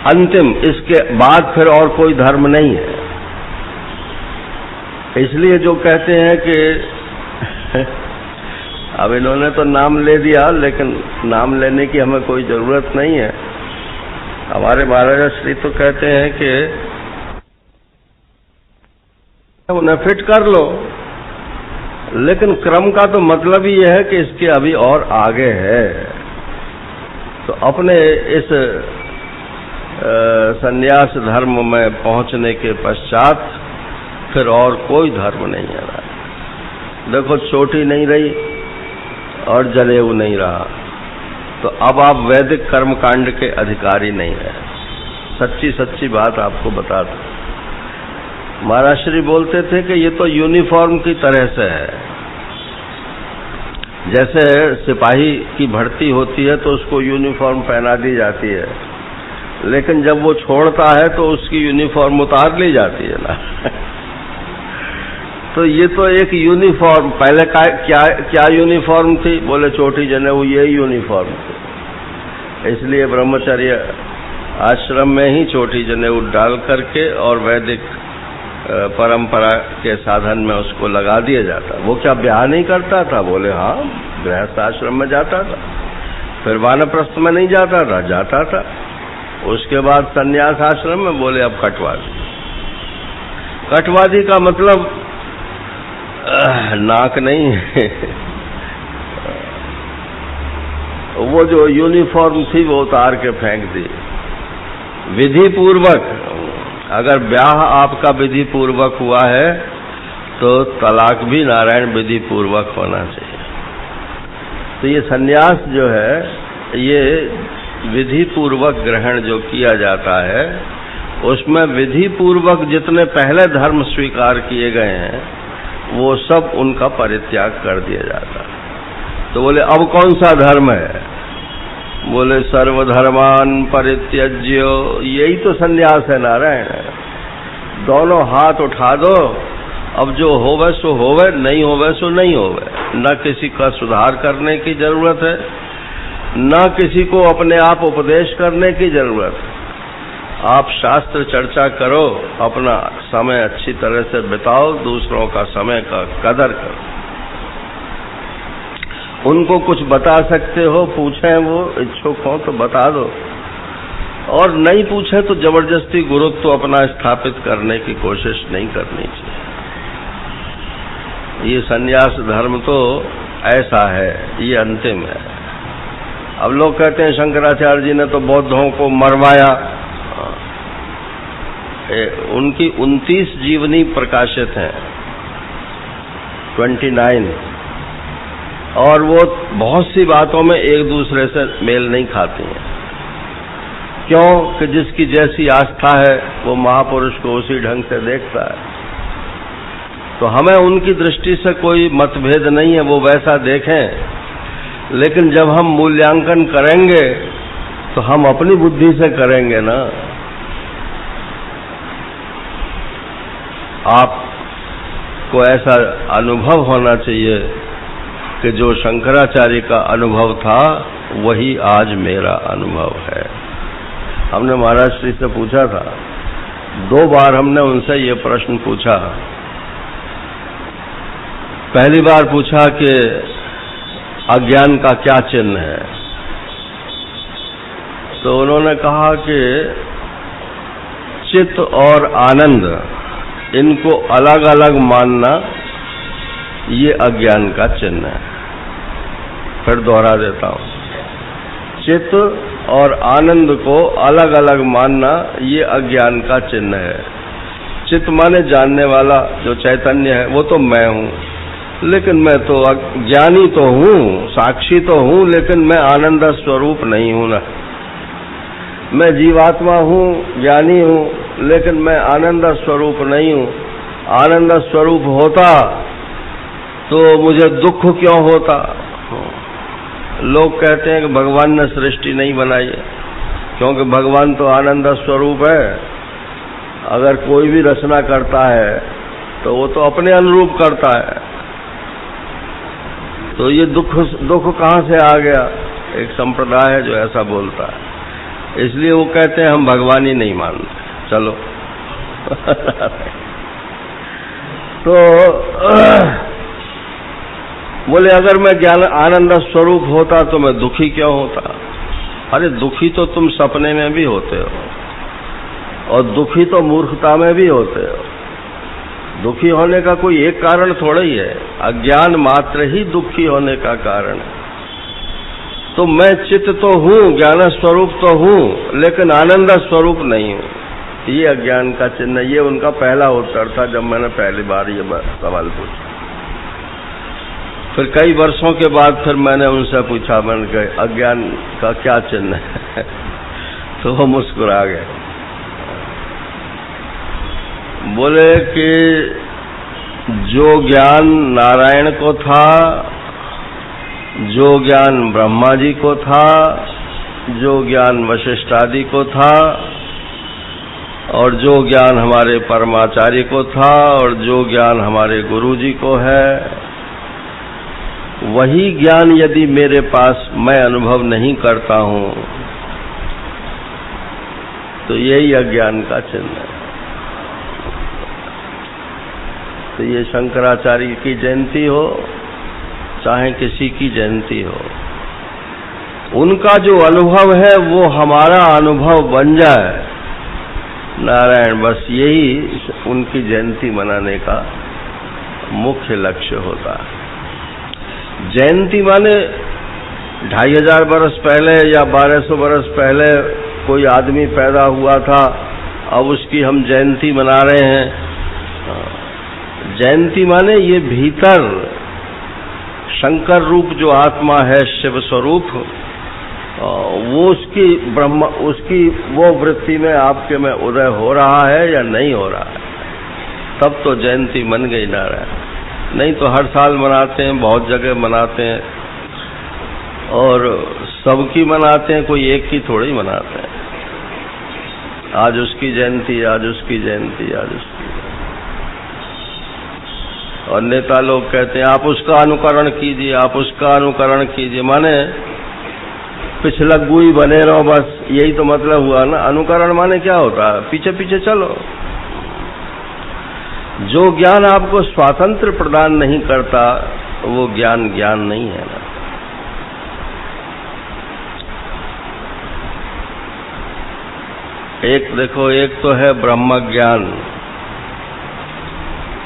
अंतिम, इसके बाद फिर और कोई धर्म नहीं है। इसलिए जो कहते हैं कि अब इन्होंने तो नाम ले दिया, लेकिन नाम लेने की हमें कोई जरूरत नहीं है। हमारे महाराजा श्री तो कहते हैं कि उन्हें फिट कर लो, लेकिन क्रम का तो मतलब ही यह है कि इसके अभी और आगे है। तो अपने इस संन्यास धर्म में पहुंचने के पश्चात फिर और कोई धर्म नहीं है। देखो चोटी नहीं रही और जनेऊ नहीं रहा, तो अब आप वैदिक कर्मकांड के अधिकारी नहीं है। सच्ची सच्ची बात आपको बता दूं, महाराज श्री बोलते थे कि ये तो यूनिफॉर्म की तरह से है। जैसे सिपाही की भर्ती होती है तो उसको यूनिफॉर्म पहना दी जाती है, लेकिन जब वो छोड़ता है तो उसकी यूनिफॉर्म उतार ली जाती है ना। तो ये तो एक यूनिफॉर्म, पहले क्या यूनिफॉर्म थी? बोले चोटी जनेऊ, ये यूनिफॉर्म थी। इसलिए ब्रह्मचर्य आश्रम में ही चोटी जनेऊ डाल करके और वैदिक परंपरा के साधन में उसको लगा दिया जाता। वो क्या ब्याह नहीं करता था? बोले हाँ, गृहस्थ आश्रम में जाता था, फिर वानप्रस्थ में नहीं जाता था, जाता था। उसके बाद संन्यास आश्रम में। बोले अब कटवादी। कटवादी का मतलब नाक नहीं है। वो जो यूनिफॉर्म थी वो उतार के फेंक दी। विधि पूर्वक, अगर ब्याह आपका विधि पूर्वक हुआ है तो तलाक भी नारायण विधि पूर्वक होना चाहिए। तो ये सन्यास जो है ये विधि पूर्वक ग्रहण जो किया जाता है, उसमें विधि पूर्वक जितने पहले धर्म स्वीकार किए गए हैं वो सब उनका परित्याग कर दिया जाता है। तो बोले अब कौन सा धर्म है? बोले सर्वधर्मान परित्यज्य। यही तो सन्यास है नारायण। दोनों हाथ उठा दो, अब जो होवे सो होवे, नहीं होवे सो नहीं होवे। न किसी का सुधार करने की जरूरत है, न किसी को अपने आप उपदेश करने की जरूरत है। आप शास्त्र चर्चा करो, अपना समय अच्छी तरह से बिताओ, दूसरों का समय का कदर करो। उनको कुछ बता सकते हो, पूछें वो इच्छुक हो तो बता दो, और नहीं पूछे तो जबरदस्ती गुरुत्व तो अपना स्थापित करने की कोशिश नहीं करनी चाहिए। ये सन्यास धर्म तो ऐसा है, ये अंतिम है। अब लोग कहते हैं शंकराचार्य जी ने तो बौद्धों को मरवाया। उनकी 29 जीवनी प्रकाशित हैं, 29, और वो बहुत सी बातों में एक दूसरे से मेल नहीं खाती हैं। क्यों कि जिसकी जैसी आस्था है वो महापुरुष को उसी ढंग से देखता है। तो हमें उनकी दृष्टि से कोई मतभेद नहीं है, वो वैसा देखें। लेकिन जब हम मूल्यांकन करेंगे तो हम अपनी बुद्धि से करेंगे ना। आपको ऐसा अनुभव होना चाहिए कि जो शंकराचार्य का अनुभव था वही आज मेरा अनुभव है। हमने महाराज श्री से पूछा था, 2 बार हमने उनसे ये प्रश्न पूछा। पहली बार पूछा कि अज्ञान का क्या चिन्ह है, तो उन्होंने कहा कि चित्त और आनंद, इनको अलग अलग मानना ये अज्ञान का चिन्ह है। फिर दोहरा देता हूं, चित्त और आनंद को अलग अलग मानना ये अज्ञान का चिन्ह है। चित्त माने जानने वाला जो चैतन्य है, वो तो मैं हूं, लेकिन मैं तो ज्ञानी तो हूं, साक्षी तो हूं, लेकिन मैं आनंद स्वरूप नहीं हूं ना। मैं जीवात्मा हूं, ज्ञानी हूं, लेकिन मैं आनंद स्वरूप नहीं हूं। आनंद स्वरूप होता तो मुझे दुख क्यों होता। लोग कहते हैं कि भगवान ने सृष्टि नहीं बनाई है, क्योंकि भगवान तो आनंद स्वरूप है। अगर कोई भी रचना करता है तो वो तो अपने अनुरूप करता है, तो ये दुख कहां से आ गया। एक संप्रदाय है जो ऐसा बोलता है, इसलिए वो कहते हैं हम भगवान ही नहीं मानते। चलो तो बोले अगर मैं ज्ञान आनंद स्वरूप होता तो मैं दुखी क्यों होता। अरे दुखी तो तुम सपने में भी होते हो, और दुखी तो मूर्खता में भी होते हो। दुखी होने का कोई एक कारण थोड़ा ही है, अज्ञान मात्र ही दुखी होने का कारण है। तो मैं चित्त तो हूं, ज्ञान स्वरूप तो हूं, लेकिन आनंद स्वरूप नहीं हूं। ये अज्ञान का चिन्ह। ये उनका पहला उत्तर था जब मैंने पहली बार ये सवाल पूछा। फिर कई वर्षों के बाद फिर मैंने उनसे पूछा, मैंने कहा अज्ञान का क्या चिन्ह है तो वो मुस्कुरा गए। बोले कि जो ज्ञान नारायण को था, जो ज्ञान ब्रह्मा जी को था, जो ज्ञान वशिष्ठ आदि को था, और जो ज्ञान हमारे परमाचार्य को था, और जो ज्ञान हमारे गुरु जी को है, वही ज्ञान यदि मेरे पास मैं अनुभव नहीं करता हूं तो यही अज्ञान का चिन्ह है। तो ये शंकराचार्य की जयंती हो चाहे किसी की जयंती हो, उनका जो अनुभव है वो हमारा अनुभव बन जाए, नारायण, बस यही उनकी जयंती मनाने का मुख्य लक्ष्य होता है। जयंती माने 2500 बरस पहले या 1200 बरस पहले कोई आदमी पैदा हुआ था, अब उसकी हम जयंती मना रहे हैं। जयंती माने ये भीतर शंकर रूप जो आत्मा है, शिव स्वरूप, वो उसकी ब्रह्म, उसकी वो वृत्ति में आपके में उदय हो रहा है या नहीं हो रहा है, तब तो जयंती मन गई नारायण। नहीं तो हर साल मनाते हैं, बहुत जगह मनाते हैं, और सबकी मनाते हैं, कोई एक की थोड़ी मनाते हैं। आज उसकी जयंती, आज उसकी जयंती, आज उसकी। और नेता लोग कहते हैं आप उसका अनुकरण कीजिए, आप उसका अनुकरण कीजिए, माने पिछलग्गू ही बने रहो, बस यही तो मतलब हुआ ना। अनुकरण माने क्या होता है, पीछे पीछे चलो। जो ज्ञान आपको स्वातंत्र प्रदान नहीं करता वो ज्ञान ज्ञान नहीं है ना। एक देखो, एक तो है ब्रह्म ज्ञान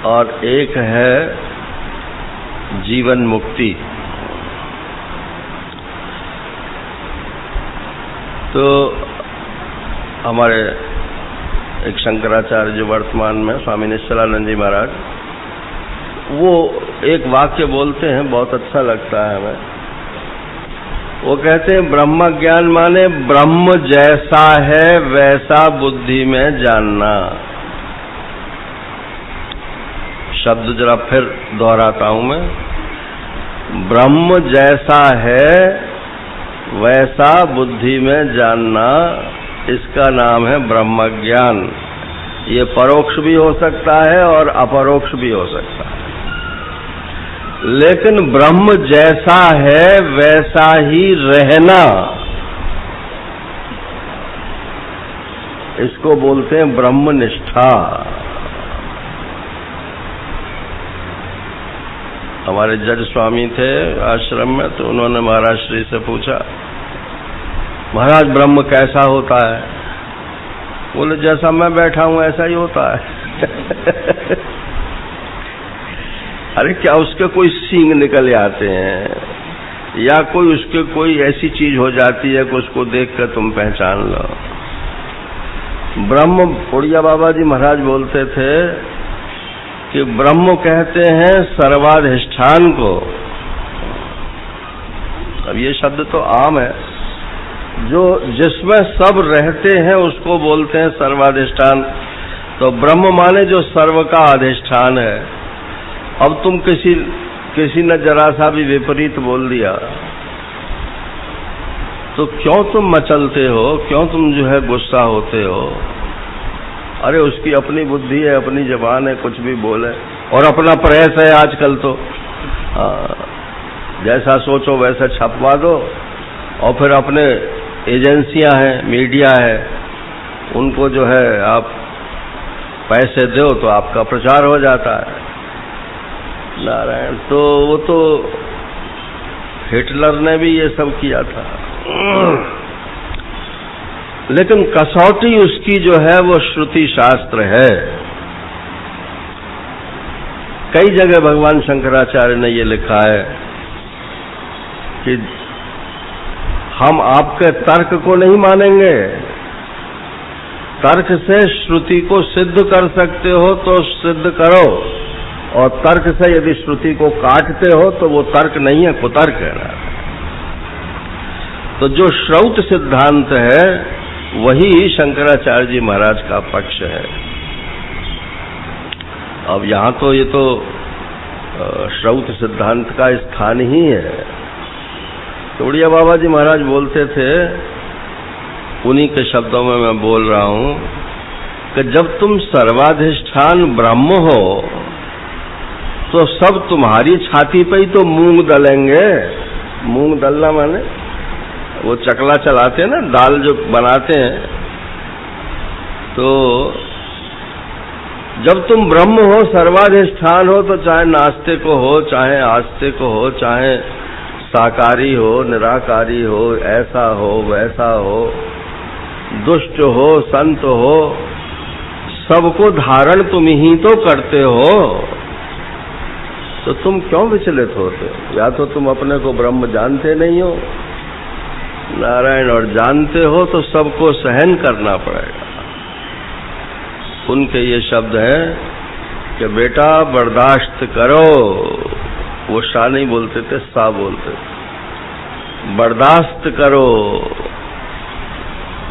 और एक है जीवन मुक्ति। तो हमारे एक शंकराचार्य जो वर्तमान में स्वामी निश्चलानंद जी महाराज, वो एक वाक्य बोलते हैं, बहुत अच्छा लगता है हमें। वो कहते हैं ब्रह्म ज्ञान माने ब्रह्म जैसा है वैसा बुद्धि में जानना। शब्द जरा फिर दोहराता हूं मैं, ब्रह्म जैसा है वैसा बुद्धि में जानना, इसका नाम है ब्रह्म ज्ञान। ये परोक्ष भी हो सकता है और अपरोक्ष भी हो सकता है, लेकिन ब्रह्म जैसा है वैसा ही रहना, इसको बोलते हैं ब्रह्मनिष्ठा। हमारे जज स्वामी थे आश्रम में, तो उन्होंने महाराज श्री से पूछा, महाराज ब्रह्म कैसा होता है? बोले जैसा मैं बैठा हूं ऐसा ही होता है। अरे क्या उसके कोई सींग निकल आते हैं या कोई उसके कोई ऐसी चीज हो जाती है कि उसको देखकर तुम पहचान लो? ब्रह्म, उड़िया बाबा जी महाराज बोलते थे कि ब्रह्म कहते हैं सर्वाधिष्ठान को। अब ये शब्द तो आम है, जो जिसमें सब रहते हैं उसको बोलते हैं सर्वाधिष्ठान। तो ब्रह्म माने जो सर्व का अधिष्ठान है। अब तुम किसी ने जरा सा भी विपरीत बोल दिया तो क्यों तुम मचलते हो, क्यों तुम जो है गुस्सा होते हो? अरे उसकी अपनी बुद्धि है, अपनी जबान है, कुछ भी बोले, और अपना प्रेस है आजकल तो। जैसा सोचो वैसा छपवा दो, और फिर अपने एजेंसियां हैं, मीडिया है, उनको जो है आप पैसे दो तो आपका प्रचार हो जाता है। नारायण, तो वो तो हिटलर ने भी ये सब किया था, लेकिन कसौटी उसकी जो है वो श्रुति शास्त्र है। कई जगह भगवान शंकराचार्य ने ये लिखा है कि हम आपके तर्क को नहीं मानेंगे, तर्क से श्रुति को सिद्ध कर सकते हो तो सिद्ध करो, और तर्क से यदि श्रुति को काटते हो तो वो तर्क नहीं है, कुतर्क है। तो जो श्रौत सिद्धांत है वही शंकराचार्य जी महाराज का पक्ष है। अब यहां तो ये तो श्रौत सिद्धांत का स्थान ही है। तो उड़िया बाबा जी महाराज बोलते थे, उन्हीं के शब्दों में मैं बोल रहा हूं, कि जब तुम सर्वाधिष्ठान ब्रह्म हो तो सब तुम्हारी छाती पे ही तो मूंग दलेंगे। मूंग दलना माने वो चकला चलाते हैं ना, दाल जो बनाते हैं। तो जब तुम ब्रह्म हो, सर्वाधिष्ठान हो, तो चाहे नास्तिक हो, चाहे आस्तिक हो, चाहे साकारी हो, निराकारी हो, ऐसा हो वैसा हो, दुष्ट हो संत हो, सबको धारण तुम ही तो करते हो। तो तुम क्यों विचलित होते हो? या तो तुम अपने को ब्रह्म जानते नहीं हो नारायण, और जानते हो तो सबको सहन करना पड़ेगा। उनके ये शब्द हैं कि बेटा बर्दाश्त करो। वो शाह नहीं बोलते थे, सा बोलते थे। बर्दाश्त करो,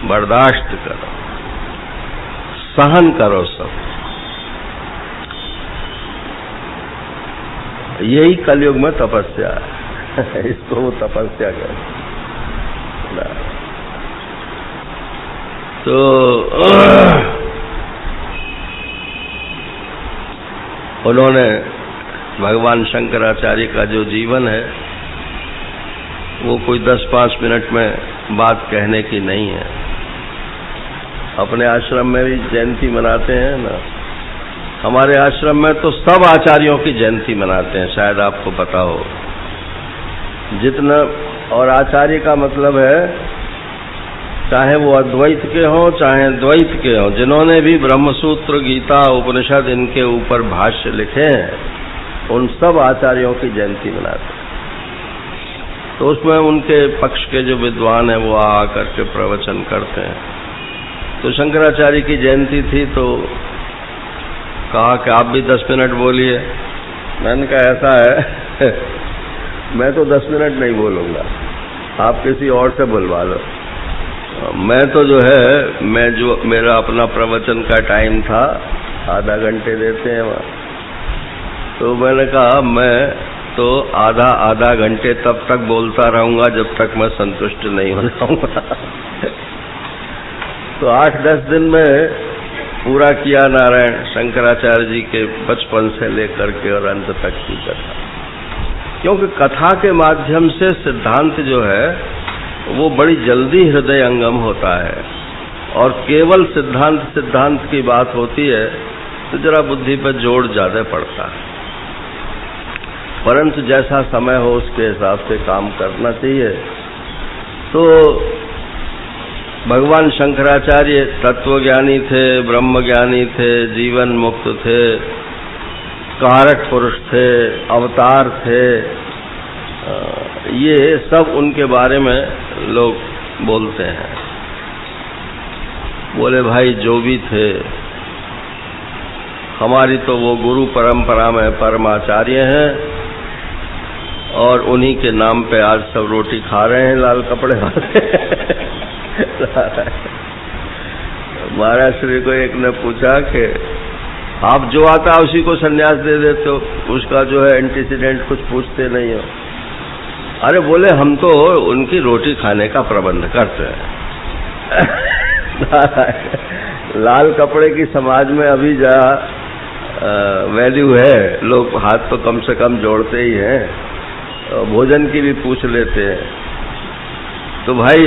बर्दाश्त करो, सहन करो सब। यही कलयुग में तपस्या है। इसको वो तपस्या कहते। तो उन्होंने भगवान शंकराचार्य का जो जीवन है वो कोई 10-5 मिनट में बात कहने की नहीं है। अपने आश्रम में भी जयंती मनाते हैं ना, हमारे आश्रम में तो सब आचार्यों की जयंती मनाते हैं, शायद आपको पता हो। जितना, और आचार्य का मतलब है चाहे वो अद्वैत के हों चाहे द्वैत के हों, जिन्होंने भी ब्रह्मसूत्र, गीता, उपनिषद इनके ऊपर भाष्य लिखे हैं, उन सब आचार्यों की जयंती मनाते हैं। तो उसमें उनके पक्ष के जो विद्वान हैं वो आ करके प्रवचन करते हैं। तो शंकराचार्य की जयंती थी तो कहा कि आप भी 10 मिनट बोलिए। मैंने कहा ऐसा है मैं तो 10 मिनट नहीं बोलूंगा, आप किसी और से बुलवा लो। मैं तो जो है, मेरा अपना प्रवचन का टाइम था, आधा घंटे देते हैं वहाँ, तो मैंने कहा मैं तो आधा घंटे तब तक बोलता रहूंगा जब तक मैं संतुष्ट नहीं हो जाऊंगा। तो 8-10 दिन में पूरा किया नारायण शंकराचार्य जी के बचपन से लेकर के और अंत तक की कथा। क्योंकि कथा के माध्यम से सिद्धांत जो है वो बड़ी जल्दी हृदयंगम होता है, और केवल सिद्धांत की बात होती है तो जरा बुद्धि पर जोर ज्यादा पड़ता है। परंतु जैसा समय हो उसके हिसाब से काम करना चाहिए। तो भगवान शंकराचार्य तत्वज्ञानी थे, ब्रह्मज्ञानी थे, जीवन मुक्त थे, कारक पुरुष थे, अवतार थे। ये सब उनके बारे में लोग बोलते हैं। बोले भाई जो भी थे, हमारी तो वो गुरु परंपरा में परमाचार्य हैं, और उन्हीं के नाम पे आज सब रोटी खा रहे हैं लाल कपड़े वाले। महाराज श्री को एक ने पूछा कि आप जो आता उसी को सन्यास दे देते हो, उसका जो है एंटीसीडेंट कुछ पूछते नहीं हो। अरे बोले हम तो उनकी रोटी खाने का प्रबंध करते हैं। लाल कपड़े की समाज में अभी जहाँ वैल्यू है, लोग हाथ तो कम से कम जोड़ते ही हैं, भोजन की भी पूछ लेते हैं। तो भाई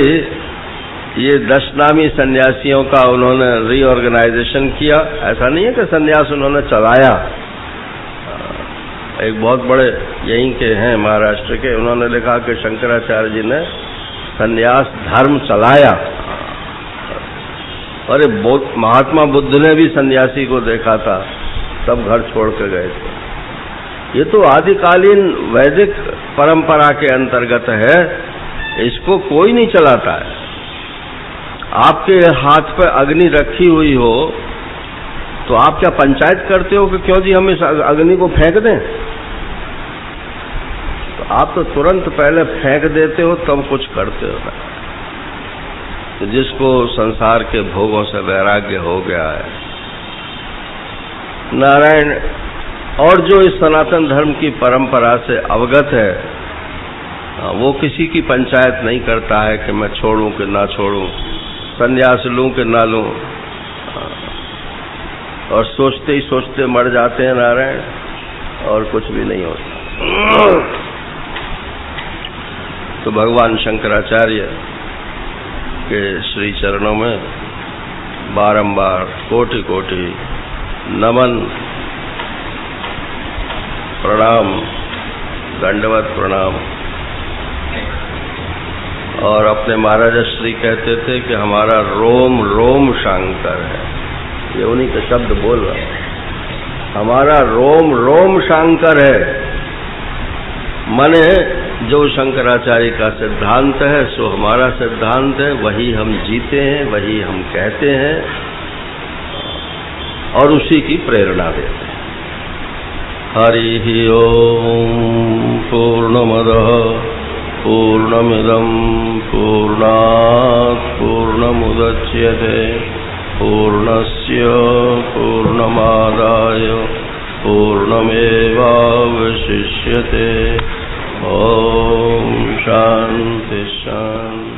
ये 10 नामी सन्यासियों का उन्होंने रीऑर्गेनाइजेशन किया। ऐसा नहीं है कि सन्यास उन्होंने चलाया। एक बहुत बड़े यहीं के हैं महाराष्ट्र के, उन्होंने लिखा कि शंकराचार्य जी ने सन्यास धर्म चलाया। अरे महात्मा बुद्ध ने भी सन्यासी को देखा था, तब घर छोड़ के गए थे। ये तो आदिकालीन वैदिक परंपरा के अंतर्गत है, इसको कोई नहीं चलाता है। आपके हाथ पे अग्नि रखी हुई हो तो आप क्या पंचायत करते हो कि क्यों जी हम इस अग्नि को फेंक दें? तो आप तो तुरंत पहले फेंक देते हो तब कुछ करते हो। तो जिसको संसार के भोगों से वैराग्य हो गया है नारायण, और जो इस सनातन धर्म की परंपरा से अवगत है, वो किसी की पंचायत नहीं करता है कि मैं छोड़ूं कि ना छोड़ूं, संन्यास लूं कि ना लूं। और सोचते ही सोचते मर जाते हैं नारायण, और कुछ भी नहीं होता। तो भगवान शंकराचार्य के श्री चरणों में बारंबार कोटि कोटि नमन, प्रणाम, दंडवत प्रणाम। और अपने महाराज श्री कहते थे कि हमारा रोम रोम शंकर है। ये उन्हीं के शब्द बोल रहा हूं, हमारा रोम रोम शंकर है। माने जो शंकराचार्य का सिद्धांत है सो हमारा सिद्धांत है, वही हम जीते हैं, वही हम कहते हैं और उसी की प्रेरणा देते हैं। हरि ओम पूर्णमदः पूर्णमिदं पूर्णात् पूर्णमुदच्यते पूर्णस्य पूर्णमादाय पूर्णमेवावशिष्यते। ओम शांति शांति।